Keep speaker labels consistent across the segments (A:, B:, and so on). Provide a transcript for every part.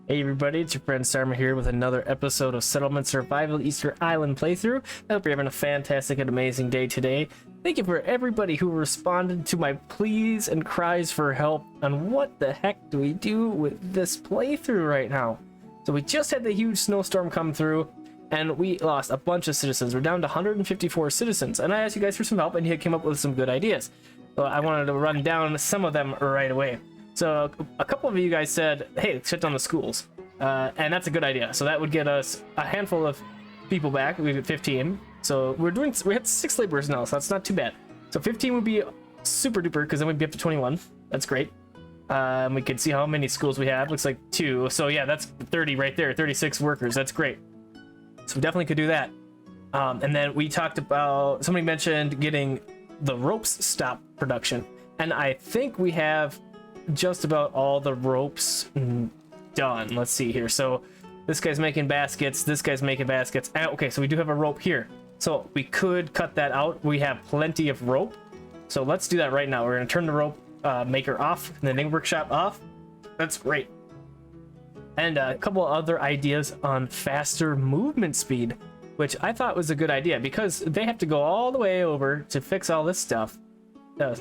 A: Hey everybody, it's your friend Sarmate here with another episode of Settlement Survival Easter Island playthrough. I hope you're having a fantastic and amazing day today. Thank you for everybody who responded to my pleas and cries for help on what the heck do we do with this playthrough right now. So we just had the huge snowstorm come through and we lost a bunch of citizens. We're down to 154 citizens, and I asked you guys for some help and you came up with some good ideas. So I wanted to run down some of them right away. So a couple of you guys said, hey, shut down the schools. And that's a good idea. So that would get us a handful of people back. We get 15. So we had 6 laborers now, so that's not too bad. So 15 would be super duper, because then we'd be up to 21. That's great. We can see how many schools we have. Looks like 2. So yeah, that's 30 right there. 36 workers. That's great. So we definitely could do that. And then we talked about, somebody mentioned getting the ropes stop production. And I think we have just about all the ropes done. Let's see here. So this guy's making baskets, this guy's making baskets. Okay, so we do have a rope here, so we could cut that out. We have plenty of rope, so let's do that right now. We're going to turn the rope maker off and the knitting workshop off. That's great. And a couple other ideas on faster movement speed, which I thought was a good idea because they have to go all the way over to fix all this stuff.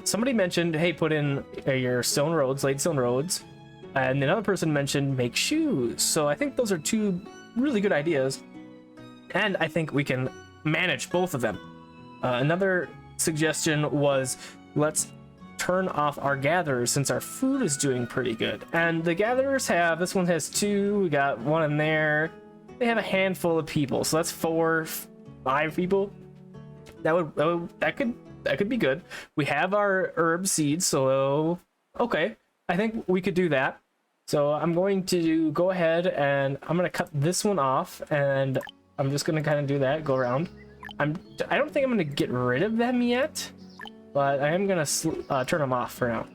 A: Somebody mentioned, hey, put in your stone roads, laid stone roads, and another person mentioned make shoes. So I think those are 2 really good ideas, and I think we can manage both of them. Another suggestion was, let's turn off our gatherers since our food is doing pretty good. And the gatherers have, this one has 2, we got 1 in there. They have a handful of people, so that's 4, 5 people. That could be good. We have our herb seeds, so okay, I think we could do that. So I'm going to go ahead and I'm going to cut this one off, and I'm just going to kind of do that, go around. I don't think I'm going to get rid of them yet, but I am going to turn them off for now.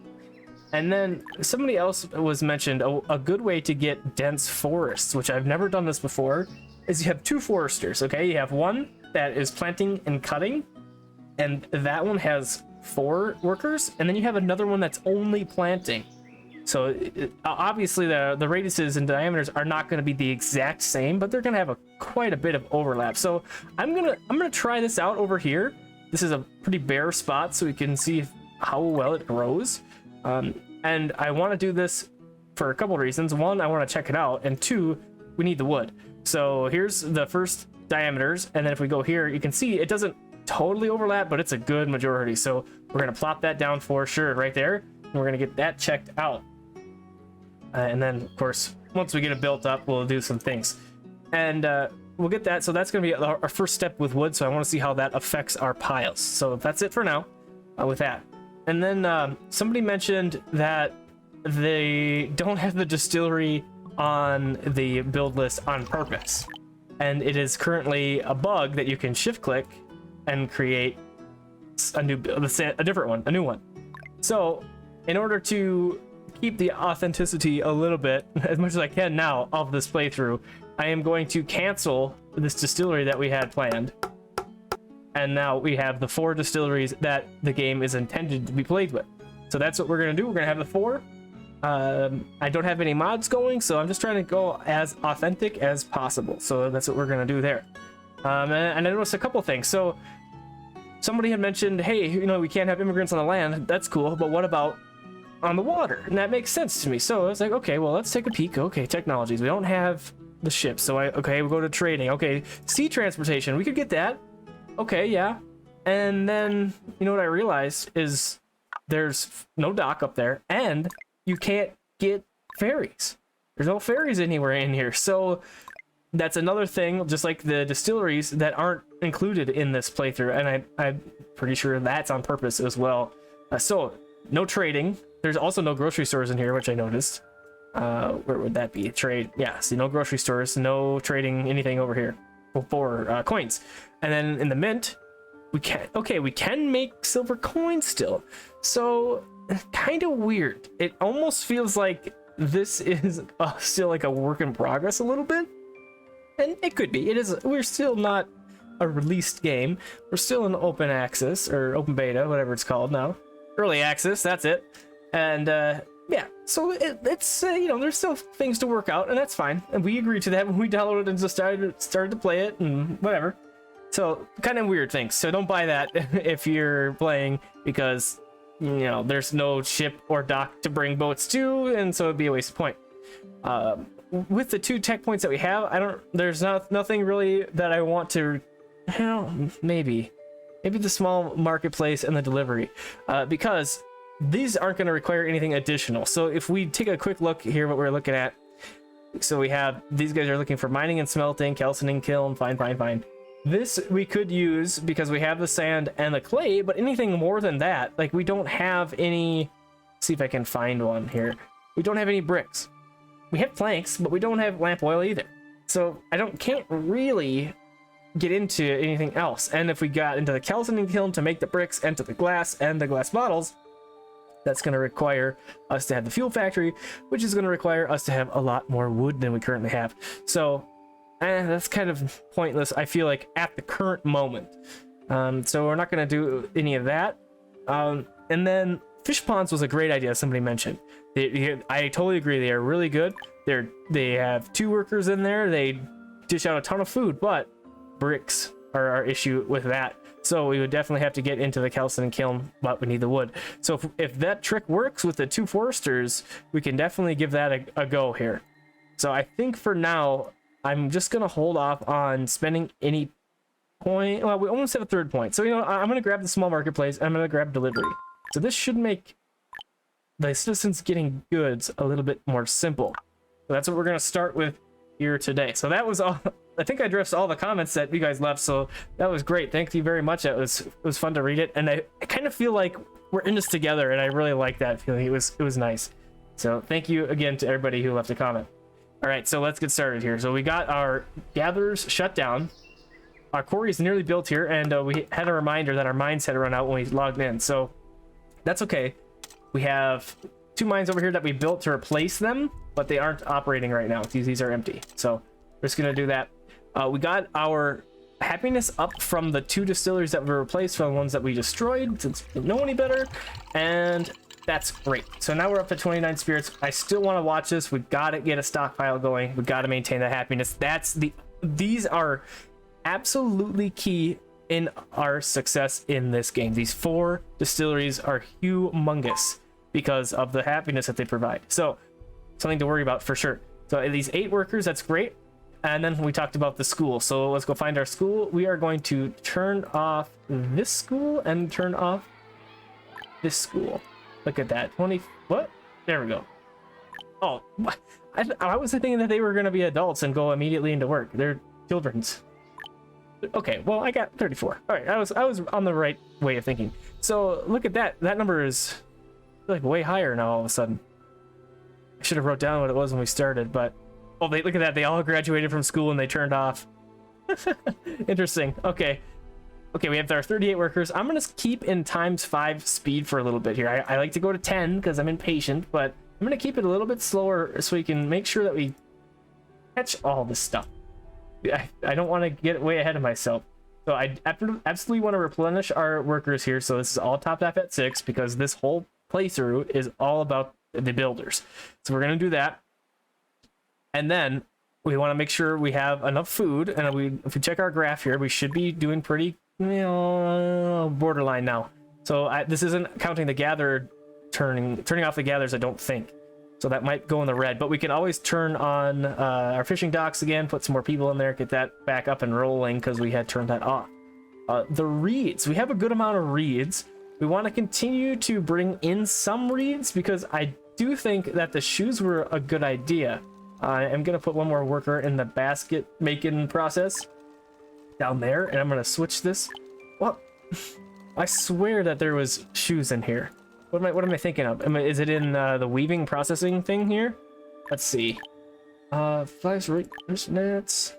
A: And then somebody else was mentioned, a good way to get dense forests, which I've never done this before, is you have 2 foresters, okay? You have one that is planting and cutting, and that one has 4 workers, and then you have another one that's only planting. So obviously the radiuses and diameters are not going to be the exact same, but they're going to have quite a bit of overlap. So I'm gonna try this out over here. This is a pretty bare spot, so we can see how well it grows. And I want to do this for a couple of reasons. 1, I want to check it out, and 2, we need the wood. So here's the first diameters, and then if we go here, you can see it doesn't totally overlap, but it's a good majority. So we're going to plop that down for sure right there, and we're going to get that checked out. And then of course, once we get it built up, we'll do some things, and we'll get that. So that's going to be our first step with wood. So I want to see how that affects our piles. So that's it for now with that. And then somebody mentioned that they don't have the distillery on the build list on purpose, and it is currently a bug that you can shift click and create a different one, a new one. So in order to keep the authenticity a little bit, as much as I can now of this playthrough, I am going to cancel this distillery that we had planned, and now we have the 4 distilleries that the game is intended to be played with. So that's what we're going to do. We're going to have the 4. I don't have any mods going, so I'm just trying to go as authentic as possible. So that's what we're going to do there. And I noticed a couple things. So somebody had mentioned, hey, you know, we can't have immigrants on the land. That's cool, but what about on the water? And that makes sense to me. So I was like, okay, well, let's take a peek. Okay, technologies. We don't have the ships, so okay, we'll go to trading. Okay, sea transportation. We could get that. Okay, yeah. And then, you know what I realized is there's no dock up there, and you can't get ferries. There's no ferries anywhere in here. So that's another thing, just like the distilleries, that aren't included in this playthrough, and I'm pretty sure that's on purpose as well. So no trading. There's also no grocery stores in here, which I noticed. Where would that be? Trade. Yeah, see, no grocery stores, no trading anything over here for coins. And then in the mint, we can make silver coins still. So kind of weird. It almost feels like this is still like a work in progress a little bit. And it could be. It is. We're still not a released game. We're still in open access or open beta, whatever it's called now. Early access, that's it. And yeah, so it's you know, there's still things to work out, and that's fine. And we agreed to that when we downloaded and just started to play it and whatever. So kind of weird things. So don't buy that if you're playing, because you know there's no ship or dock to bring boats to, and so it'd be a waste of point. With the 2 tech points that we have, there's nothing really that I want to. Well, maybe the small marketplace and the delivery, because these aren't going to require anything additional. So if we take a quick look here, what we're looking at, so we have these guys are looking for mining and smelting, calcining, kiln, fine. This we could use because we have the sand and the clay, but anything more than that, like we don't have any. Let's see if I can find one here. We don't have any bricks. We have planks, but we don't have lamp oil either. So can't really get into anything else. And if we got into the calcining kiln to make the bricks and to the glass and the glass bottles, that's going to require us to have the fuel factory, which is going to require us to have a lot more wood than we currently have. So that's kind of pointless, I feel like, at the current moment. So we're not going to do any of that. And then fish ponds was a great idea, somebody mentioned. I totally agree. They are really good. They have 2 workers in there. They dish out a ton of food, but bricks are our issue with that. So we would definitely have to get into the calcining kiln, but we need the wood. So if that trick works with the 2 foresters, we can definitely give that a go here. So I think for now, I'm just going to hold off on spending any point. Well, we almost have a 3rd point. So, you know, I'm going to grab the small marketplace. And I'm going to grab delivery. So this should make the citizens getting goods a little bit more simple. So that's what we're going to start with here today. So that was all. I think I addressed all the comments that you guys left, so that was great. Thank you very much. It was fun to read it, and I kind of feel like we're in this together, and I really like that feeling. It was nice. So thank you again to everybody who left a comment. All right, so let's get started here. So we got our gatherers shut down. Our quarry is nearly built here, and we had a reminder that our mines had run out when we logged in, so that's okay. We have 2 mines over here that we built to replace them, but they aren't operating right now. These are empty, so we're just gonna do that. We got our happiness up from the 2 distilleries that were replaced from the ones that we destroyed, since we didn't know any better, and that's great. So now we're up to 29 spirits. I still want to watch this. We've got to get a stockpile going. We've got to maintain that happiness. These are absolutely key in our success in this game. These 4 distilleries are humongous because of the happiness that they provide. So something to worry about for sure. So these 8 workers, that's great. And then we talked about the school. So let's go find our school. We are going to turn off this school and turn off this school. Look at that. 20. What? There we go. Oh, I was thinking that they were going to be adults and go immediately into work. They're children's. Okay, well, I got 34. All right, I was on the right way of thinking. So look at that. That number is like way higher now all of a sudden. I should have wrote down what it was when we started, but oh, look at that. They all graduated from school and they turned off. Interesting. Okay, we have our 38 workers. I'm going to keep in ×5 speed for a little bit here. I like to go to 10 because I'm impatient, but I'm going to keep it a little bit slower so we can make sure that we catch all this stuff. I don't want to get way ahead of myself. So I absolutely want to replenish our workers here. So this is all topped off at 6 because this whole playthrough is all about the builders. So we're going to do that. And then we want to make sure we have enough food. And if we check our graph here, we should be doing pretty, you know, borderline now. So this isn't counting the gatherer turning off the gatherers, I don't think. So that might go in the red, but we can always turn on our fishing docks again, put some more people in there, get that back up and rolling because we had turned that off. The reeds, we have a good amount of reeds. We want to continue to bring in some reeds because I do think that the shoes were a good idea. I'm going to put one more worker in the basket making process down there, and I'm going to switch this. Well, I swear that there was shoes in here. What am I thinking of? Is it in the weaving processing thing here? Let's see. 5 nets.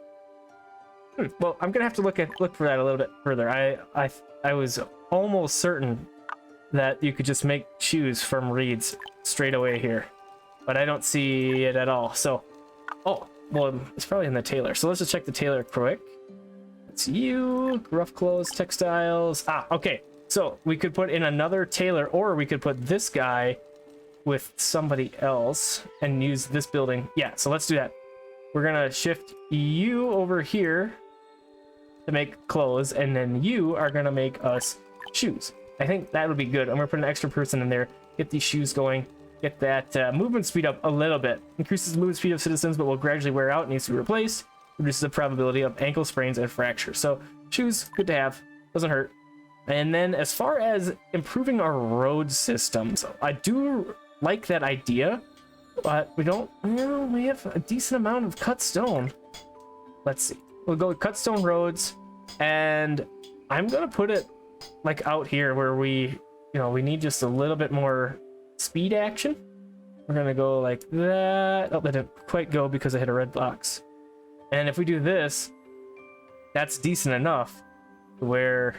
A: Well, I'm gonna have to look for that a little bit further. I was almost certain that you could just make shoes from reeds straight away here, but I don't see it at all. So, oh, well, it's probably in the tailor. So let's just check the tailor quick. It's you, rough clothes, textiles. Ah, okay. So we could put in another tailor, or we could put this guy with somebody else and use this building. Yeah, so let's do that. We're gonna shift you over here to make clothes, and then you are gonna make us shoes. I think that would be good. I'm gonna put an extra person in there, get these shoes going, get that movement speed up a little bit. Increases the movement speed of citizens, but will gradually wear out and needs to be replaced. Reduces the probability of ankle sprains and fractures. So shoes, good to have, doesn't hurt. And then as far as improving our road systems, I do like that idea, but we don't, well, we have a decent amount of cut stone. Let's see. We'll go with cut stone roads, and I'm gonna put it like out here where we, we need just a little bit more speed action. We're gonna go like that. Oh, that didn't quite go because I hit a red box. And if we do this, that's decent enough where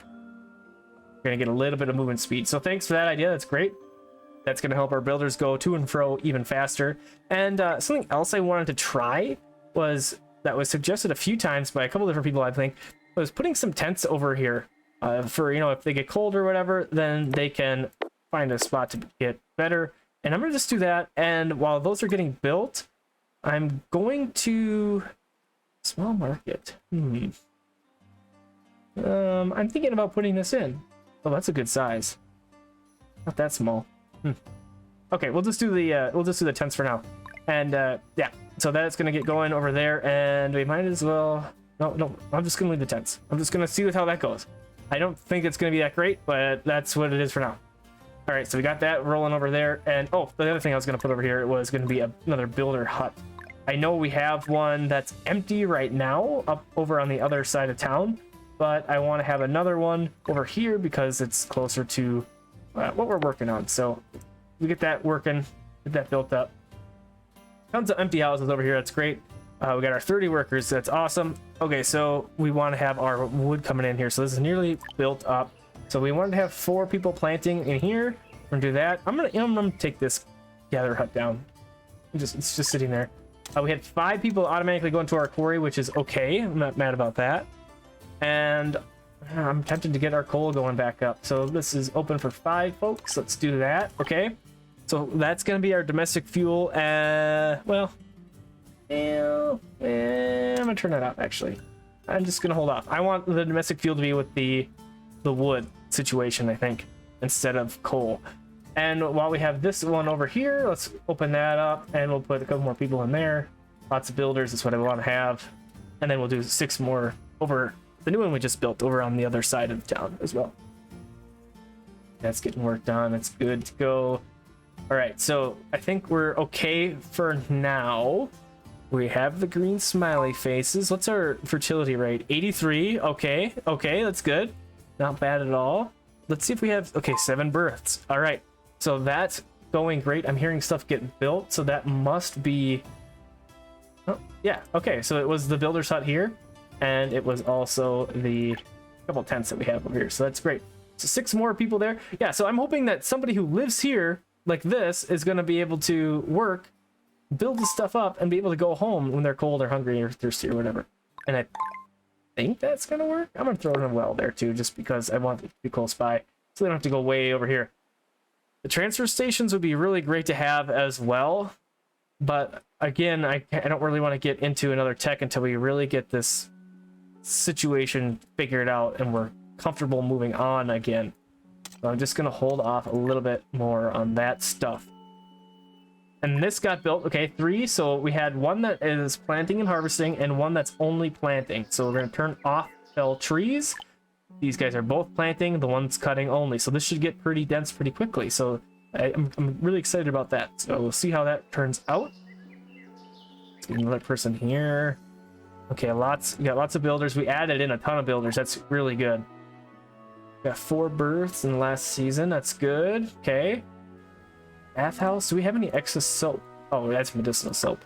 A: we're gonna get a little bit of movement speed. So thanks for that idea. That's great. That's gonna help our builders go to and fro even faster. And something else I wanted to try that was suggested a few times by a couple different people, I think, was putting some tents over here for, if they get cold or whatever, then they can find a spot to get better. And I'm gonna just do that. And while those are getting built, I'm going to small market. I'm thinking about putting this in. Oh, that's a good size. Not that small. Okay, we'll just do the tents for now. And yeah, so that's gonna get going over there, and we might as well. No, I'm just gonna leave the tents. I'm just gonna see how that goes. I don't think it's gonna be that great, but that's what it is for now. All right, so we got that rolling over there, and oh, the other thing I was gonna put over here was gonna be another builder hut. I know we have one that's empty right now up over on the other side of town, but I want to have another one over here because it's closer to what we're working on. So we get that working, get that built up. Tons of empty houses over here. That's great. We got our 30 workers. That's awesome. Okay, so we want to have our wood coming in here. So this is nearly built up. So we wanted to have 4 people planting in here. We're gonna do that. I'm gonna take this gather hut down. It's just sitting there. We had 5 people automatically go into our quarry, which is okay. I'm not mad about that. And I'm tempted to get our coal going back up. So this is open for 5 folks. Let's do that. Okay. So that's going to be our domestic fuel. Well, I'm going to turn that off, actually. I'm just going to hold off. I want the domestic fuel to be with the wood situation, I think, instead of coal. And while we have this one over here, let's open that up, and we'll put a couple more people in there. Lots of builders is what I want to have. And then we'll do 6 more over the new one we just built over on the other side of the town as well. That's getting work done. It's good to go. All right, so I think we're okay for now. We have the green smiley faces. What's our fertility rate? 83. Okay, that's good. Not bad at all. Let's see if we have, okay, 7 births. All right, so that's going great. I'm hearing stuff getting built, so that must be, oh, yeah, okay, so it was the builder's hut here, and it was also the couple tents that we have over here, so that's great. So 6 more people there. Yeah, so I'm hoping that somebody who lives here like this is going to be able to work, build the stuff up, and be able to go home when they're cold or hungry or thirsty or whatever. And I think that's going to work. I'm going to throw in a well there too, just because I want it to be close by, so they don't have to go way over here. The transfer stations would be really great to have as well, but again, I don't really want to get into another tech until we really get this situation figured out and we're comfortable moving on again. So I'm just going to hold off a little bit more on that stuff. And this got built, okay, 3. So we had one that is planting and harvesting and one that's only planting. So we're going to turn off fell trees. These guys are both planting, the one's cutting only. So this should get pretty dense pretty quickly. So I'm really excited about that. So we'll see how that turns out. Let's get another person here. Okay, we got lots of builders. We added in a ton of builders. That's really good. Got 4 births in the last season. That's good. Okay. Bathhouse. Do we have any excess soap? Oh, that's medicinal soap.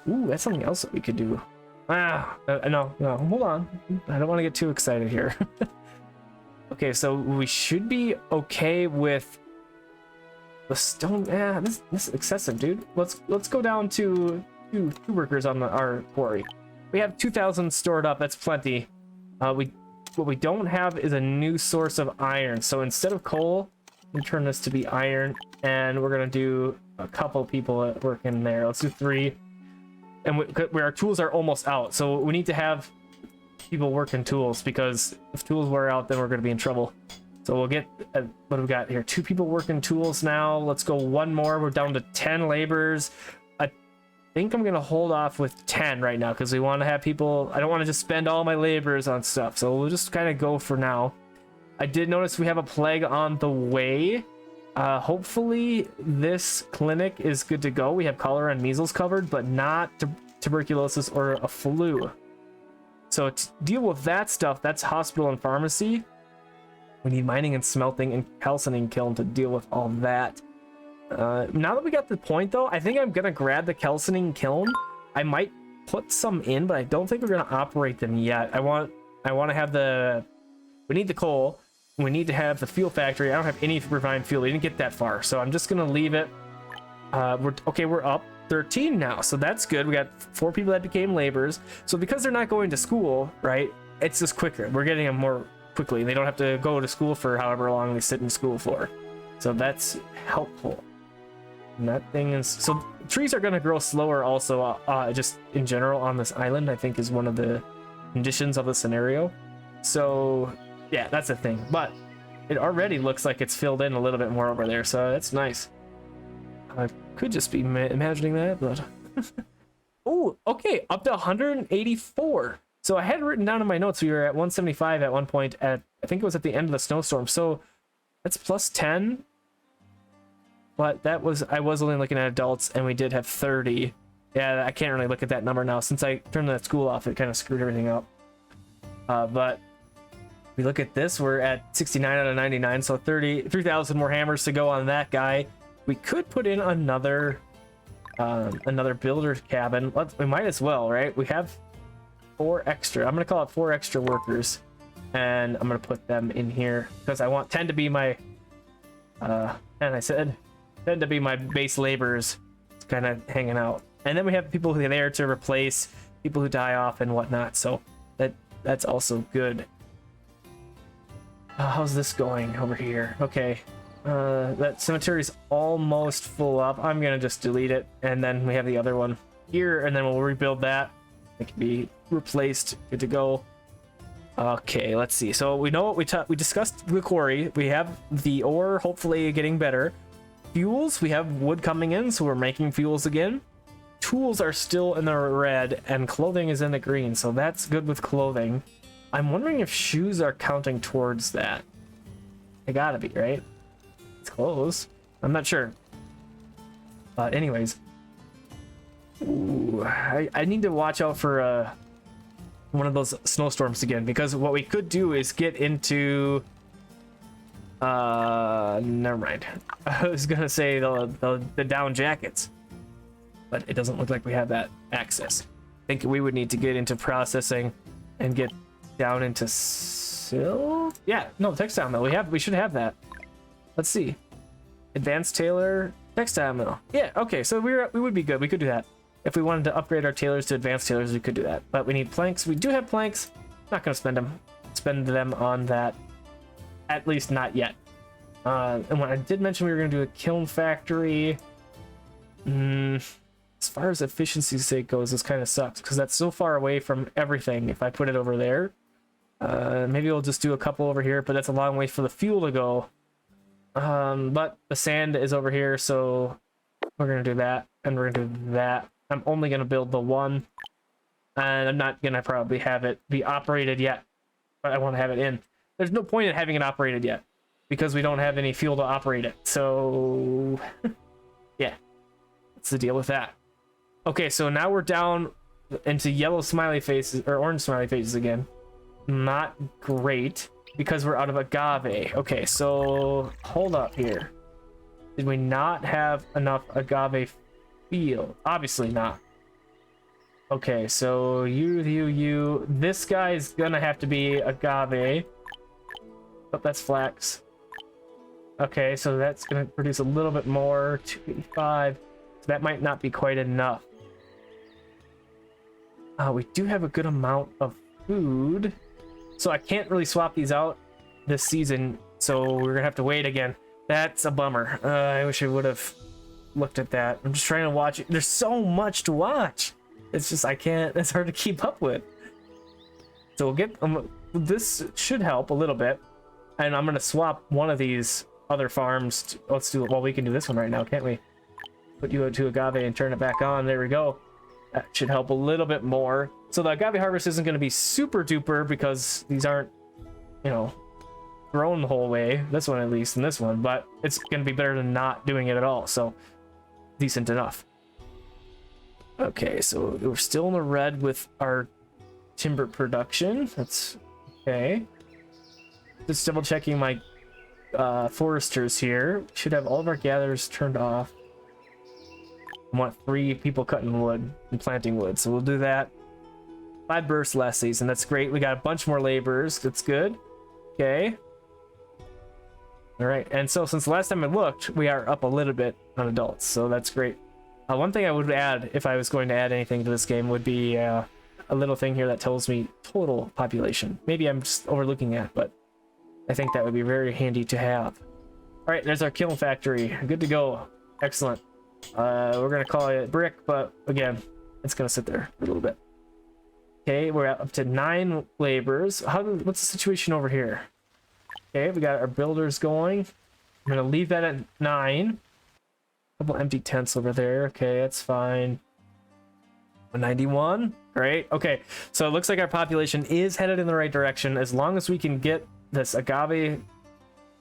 A: Ooh, that's something else that we could do. No, hold on. I don't want to get too excited here. Okay, so we should be okay with the stone. Yeah, this is excessive, dude. Let's go down to 2 workers on our quarry. We have 2,000 stored up. That's plenty. What we don't have is a new source of iron. So instead of coal, we can turn this to be iron. and we're gonna do a couple people at work in there. Let's do 3. And where our tools are almost out, so we need to have people working tools, because if tools wear out, then we're gonna be in trouble. So we'll get, what do we got here? 2 people working tools now. Let's go 1 more. We're down to 10 laborers. I think I'm gonna hold off with 10 right now, because we want to have people. I don't want to just spend all my laborers on stuff, so we'll just kind of go for now. I did notice we have a plague on the way. Hopefully this clinic is good to go. We have cholera and measles covered, but not tuberculosis or a flu. So to deal with that stuff, that's hospital and pharmacy. We need mining and smelting and calcining kiln to deal with all that. Now that we got the point, though, I think I'm gonna grab the calcining kiln. I might put some in, but I don't think we're gonna operate them yet. I want to have the. We need the coal. We need to have the fuel factory. I don't have any refined fuel. We didn't get that far, so I'm just gonna leave it. We're up 13 now, so that's good. We got 4 people that became laborers. So because they're not going to school, right? It's just quicker. We're getting them more quickly. They don't have to go to school for however long they sit in school for. So that's helpful. And that thing is, so trees are going to grow slower also, just in general on this island, I think is one of the conditions of the scenario. So yeah, that's the thing, but it already looks like it's filled in a little bit more over there, so that's nice. I could just be imagining that, but oh, okay, up to 184. So I had written down in my notes we were at 175 at one point at, I think it was at the end of the snowstorm, so that's plus 10. But that was, I was only looking at adults, and we did have 30. Yeah, I can't really look at that number now. Since I turned that school off, it kind of screwed everything up. But we look at this, we're at 69 out of 99, so 3,000 more hammers to go on that guy. We could put in another builder's cabin. We might as well, right? We have 4 extra. I'm gonna call it 4 extra workers, and I'm gonna put them in here because I want 10 to be my and I said 10 to be my base laborers, kind of hanging out, and then we have people who are there to replace people who die off and whatnot, so that's also good. How's this going over here? Okay, that cemetery is almost full up. I'm gonna just delete it, and then we have the other one here, and then we'll rebuild that. It can be replaced. Good to go. Okay, let's see. So we know what we discussed the quarry. We have the ore hopefully getting better. Fuels, we have wood coming in, so we're making fuels again. Tools are still in the red, and clothing is in the green, so that's good with clothing. I'm wondering if shoes are counting towards that. They gotta be, right? It's close. I'm not sure. But anyways. Ooh, I need to watch out for one of those snowstorms again, because what we could do is get into never mind. I was gonna say the down jackets, but it doesn't look like we have that access. I think we would need to get into processing and get down into textile mill. We should have that. Let's see. Advanced tailor, textile mill. Yeah, okay, so we would be good. We could do that. If we wanted to upgrade our tailors to advanced tailors, we could do that. But we need planks. We do have planks. Not gonna spend them on that. At least not yet. And when I did mention we were gonna do a kiln factory, as far as efficiency's sake goes, this kind of sucks because that's so far away from everything. If I put it over there, maybe we'll just do a couple over here, but that's a long way for the fuel to go. But the sand is over here, so we're gonna do that, and we're gonna do that. I'm only gonna build the one, and I'm not gonna probably have it be operated yet, but I want to have it in. There's no point in having it operated yet because we don't have any fuel to operate it. So yeah, that's the deal with that. Okay, so now we're down into yellow smiley faces or orange smiley faces again. Not great because we're out of agave. Okay, so hold up here. Did we not have enough agave field? Obviously not. Okay, so you. This guy's gonna have to be agave. Oh, that's flax. Okay, so that's gonna produce a little bit more. 285. So that might not be quite enough. We do have a good amount of food, so I can't really swap these out this season. So we're gonna have to wait again. That's a bummer. I wish I would have looked at that. I'm just trying to watch it. There's so much to watch. It's just I can't. It's hard to keep up with. So we'll get this should help a little bit, and I'm gonna swap one of these other farms. Let's do it. Well, we can do this one right now, can't we? Put you to agave and turn it back on. There we go. That should help a little bit more. So the agave harvest isn't going to be super duper because these aren't, you know, grown the whole way. This one at least, and this one, but it's going to be better than not doing it at all. So decent enough. Okay, so we're still in the red with our timber production. That's okay. Just double checking my foresters here. Should have all of our gatherers turned off. I want 3 people cutting wood and planting wood, so we'll do that. 5 bursts last season. That's great. We got a bunch more laborers. That's good. Okay. All right. And so since the last time I looked, we are up a little bit on adults, so that's great. One thing I would add, if I was going to add anything to this game, would be a little thing here that tells me total population. Maybe I'm just overlooking that, but I think that would be very handy to have. All right, there's our kiln factory. Good to go. Excellent. We're gonna call it brick, but again, it's gonna sit there a little bit. Okay, we're up to 9 laborers. What's the situation over here? Okay, we got our builders going. I'm gonna leave that at 9. Couple empty tents over there. Okay, that's fine. 91. Great. Okay, so it looks like our population is headed in the right direction as long as we can get this agave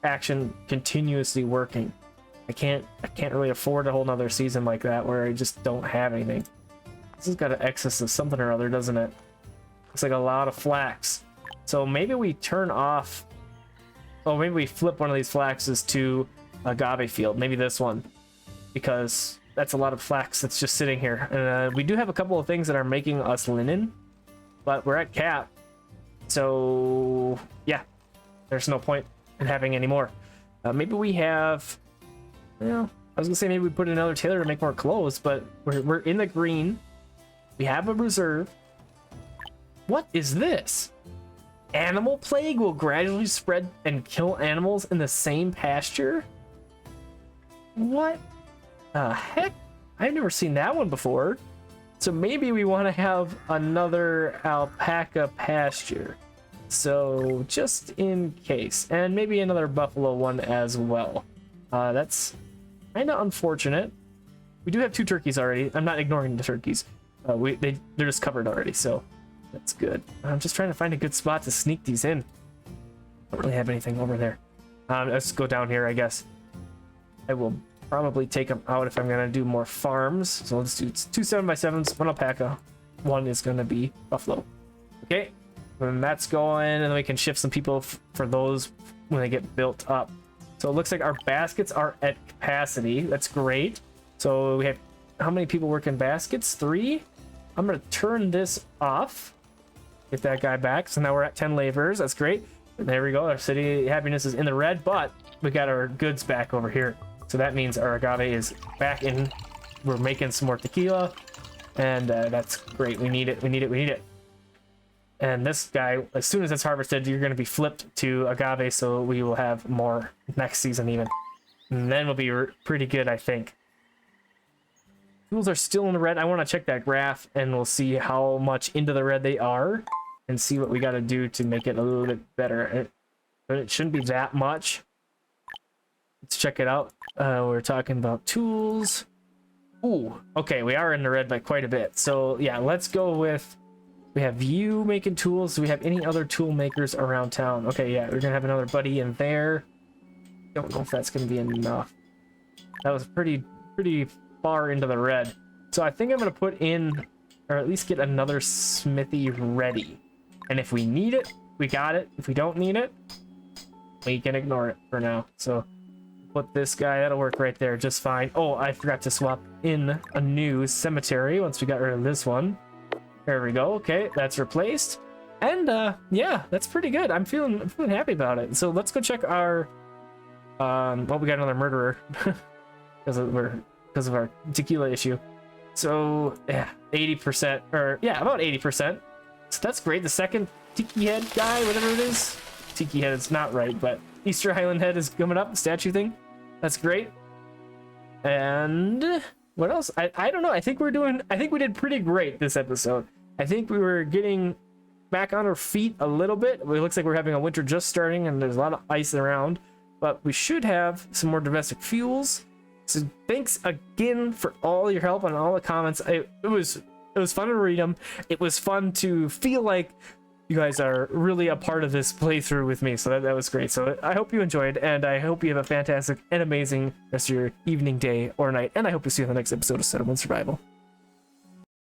A: action continuously working. I can't really afford a whole nother season like that where I just don't have anything. This has got an excess of something or other, doesn't it? Looks like a lot of flax. So maybe we turn off. Oh, maybe we flip one of these flaxes to agave field. Maybe this one, because that's a lot of flax that's just sitting here. And we do have a couple of things that are making us linen, but we're at cap. So yeah, there's no point in having any more. Maybe we have. Well, I was gonna say maybe we put another tailor to make more clothes, but we're in the green. We have a reserve. What is this? Animal plague will gradually spread and kill animals in the same pasture? What the heck? I've never seen that one before. So maybe we want to have another alpaca pasture. So just in case. And maybe another buffalo one as well. That's kind of unfortunate. We do have 2 turkeys already. I'm not ignoring the turkeys. They're just covered already, so that's good. I'm just trying to find a good spot to sneak these in. Don't really have anything over there. Let's go down here, I guess. I will probably take them out if I'm gonna do more farms. So let's do 2 7x7s, 1 alpaca, 1 is gonna be buffalo. Okay, and that's going, and then we can shift some people for those when they get built up. So it looks like our baskets are at capacity. That's great. So we have how many people work in baskets? 3. I'm gonna turn this off. Get that guy back. So now we're at 10 laborers. That's great. And there we go. Our city happiness is in the red, but we got our goods back over here. So that means our agave is back in. We're making some more tequila, and that's great. We need it. We need it. We need it. And this guy, as soon as it's harvested, you're going to be flipped to agave, so we will have more next season even. And then we'll be pretty good, I think. Tools are still in the red. I want to check that graph, and we'll see how much into the red they are, and see what we got to do to make it a little bit better. But it shouldn't be that much. Let's check it out. We're talking about tools. Ooh, okay, we are in the red by quite a bit. So yeah, let's go with... We have you making tools. Do we have any other tool makers around town? Okay, yeah, we're gonna have another buddy in there. Don't know if that's gonna be enough. That was pretty far into the red. So I think I'm gonna put in, or at least get another smithy ready. And if we need it, we got it. If we don't need it, we can ignore it for now. So put this guy, that'll work right there just fine. Oh, I forgot to swap in a new cemetery once we got rid of this one. There we go. Okay, that's replaced. And yeah, that's pretty good. I'm feeling happy about it. So let's go check our well, we got another murderer because of our tequila issue. So yeah, 80%, or yeah, about 80%. So that's great. The second tiki head guy, whatever it is. Tiki head is not right, but Easter Island head is coming up, the statue thing. That's great. And what else? I don't know. I think we did pretty great this episode. I think we were getting back on our feet a little bit. It looks like we're having a winter just starting and there's a lot of ice around, but we should have some more domestic fuels. So thanks again for all your help and all the comments. It was fun to read them. It was fun to feel like you guys are really a part of this playthrough with me. So that was great. So I hope you enjoyed, and I hope you have a fantastic and amazing rest of your evening, day, or night. And I hope to see you in the next episode of Settlement Survival.